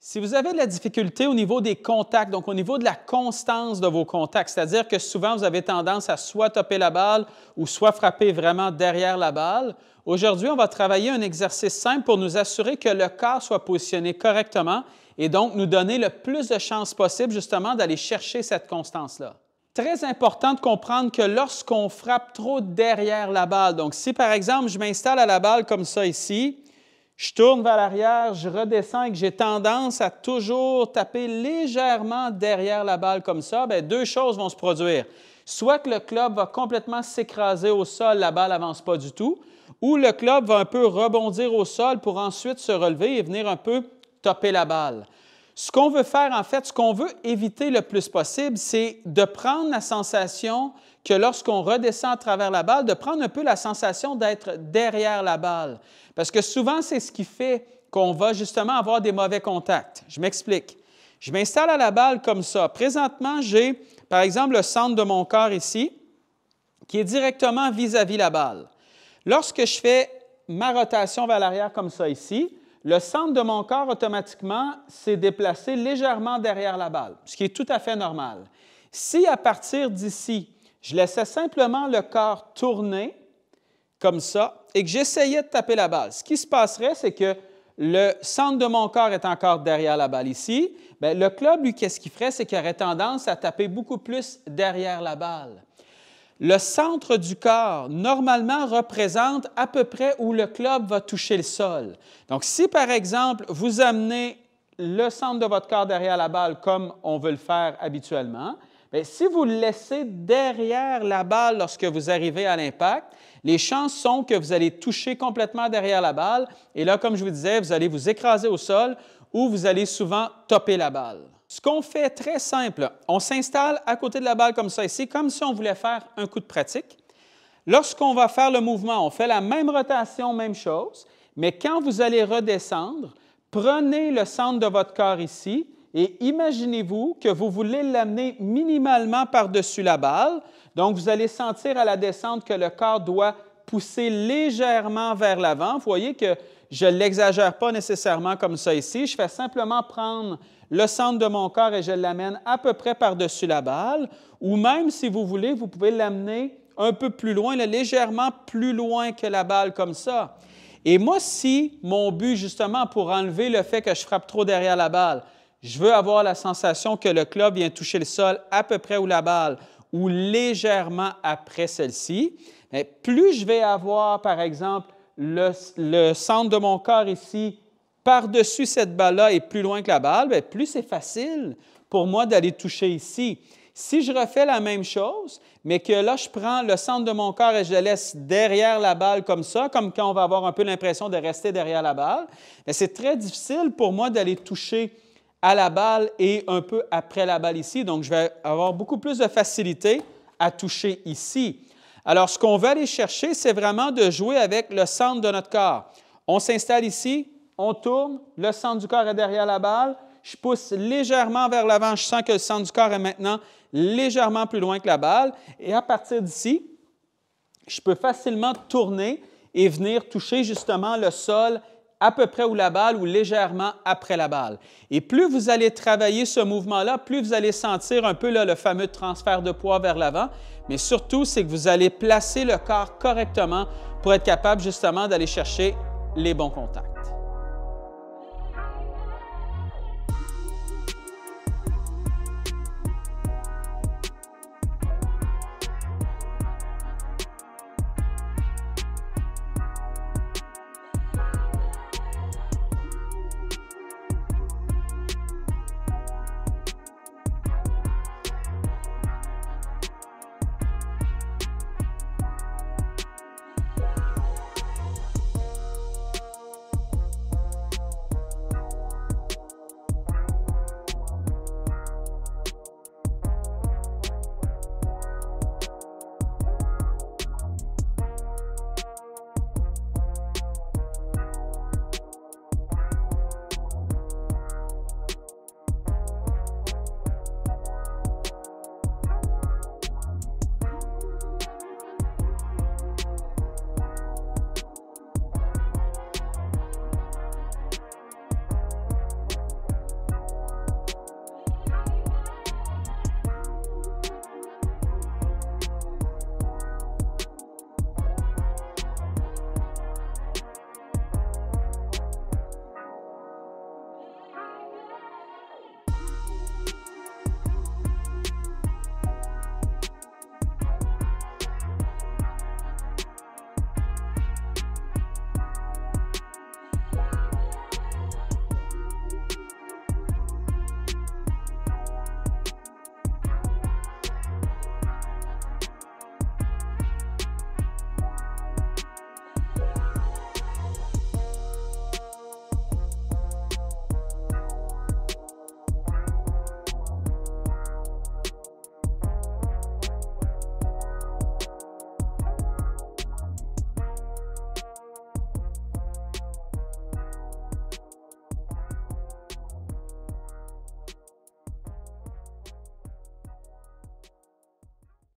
Si vous avez de la difficulté au niveau des contacts, donc au niveau de la constance de vos contacts, c'est-à-dire que souvent vous avez tendance à soit topper la balle ou soit frapper vraiment derrière la balle, aujourd'hui, on va travailler un exercice simple pour nous assurer que le corps soit positionné correctement et donc nous donner le plus de chances possible justement d'aller chercher cette constance-là. Très important de comprendre que lorsqu'on frappe trop derrière la balle, donc si par exemple je m'installe à la balle comme ça ici, je tourne vers l'arrière, je redescends et que j'ai tendance à toujours taper légèrement derrière la balle comme ça, bien, deux choses vont se produire. Soit que le club va complètement s'écraser au sol, la balle n'avance pas du tout, ou le club va un peu rebondir au sol pour ensuite se relever et venir un peu topper la balle. Ce qu'on veut faire, en fait, ce qu'on veut éviter le plus possible, c'est de prendre la sensation que lorsqu'on redescend à travers la balle, de prendre un peu la sensation d'être derrière la balle. Parce que souvent, c'est ce qui fait qu'on va justement avoir des mauvais contacts. Je m'explique. Je m'installe à la balle comme ça. Présentement, j'ai, par exemple, le centre de mon corps ici, qui est directement vis-à-vis la balle. Lorsque je fais ma rotation vers l'arrière comme ça ici, le centre de mon corps, automatiquement, s'est déplacé légèrement derrière la balle, ce qui est tout à fait normal. Si, à partir d'ici, je laissais simplement le corps tourner comme ça et que j'essayais de taper la balle, ce qui se passerait, c'est que le centre de mon corps est encore derrière la balle ici. Bien, le club, lui, qu'est-ce qu'il ferait? C'est qu'il aurait tendance à taper beaucoup plus derrière la balle. Le centre du corps, normalement, représente à peu près où le club va toucher le sol. Donc, si, par exemple, vous amenez le centre de votre corps derrière la balle comme on veut le faire habituellement, bien, si vous le laissez derrière la balle lorsque vous arrivez à l'impact, les chances sont que vous allez toucher complètement derrière la balle et là, comme je vous disais, vous allez vous écraser au sol ou vous allez souvent topper la balle. Ce qu'on fait très simple, on s'installe à côté de la balle comme ça ici, comme si on voulait faire un coup de pratique. Lorsqu'on va faire le mouvement, on fait la même rotation, même chose, mais quand vous allez redescendre, prenez le centre de votre corps ici et imaginez-vous que vous voulez l'amener minimalement par-dessus la balle. Donc, vous allez sentir à la descente que le corps doit pousser légèrement vers l'avant. Vous voyez que je ne l'exagère pas nécessairement comme ça ici. Je fais simplement prendre le centre de mon corps et je l'amène à peu près par-dessus la balle. Ou même, si vous voulez, vous pouvez l'amener un peu plus loin, légèrement plus loin que la balle comme ça. Et moi, si mon but, justement, pour enlever le fait que je frappe trop derrière la balle, je veux avoir la sensation que le club vient toucher le sol à peu près où la balle ou légèrement après celle-ci, plus je vais avoir, par exemple, le centre de mon corps ici par-dessus cette balle-là et plus loin que la balle, bien, plus c'est facile pour moi d'aller toucher ici. Si je refais la même chose, mais que là, je prends le centre de mon corps et je le laisse derrière la balle comme ça, comme quand on va avoir un peu l'impression de rester derrière la balle, c'est très difficile pour moi d'aller toucher à la balle et un peu après la balle ici. Donc, je vais avoir beaucoup plus de facilité à toucher ici. Alors, ce qu'on veut aller chercher, c'est vraiment de jouer avec le centre de notre corps. On s'installe ici, on tourne, le centre du corps est derrière la balle, je pousse légèrement vers l'avant, je sens que le centre du corps est maintenant légèrement plus loin que la balle. Et à partir d'ici, je peux facilement tourner et venir toucher justement le sol à peu près où la balle ou légèrement après la balle. Et plus vous allez travailler ce mouvement-là, plus vous allez sentir un peu là, le fameux transfert de poids vers l'avant, mais surtout, c'est que vous allez placer le corps correctement pour être capable justement d'aller chercher les bons contacts.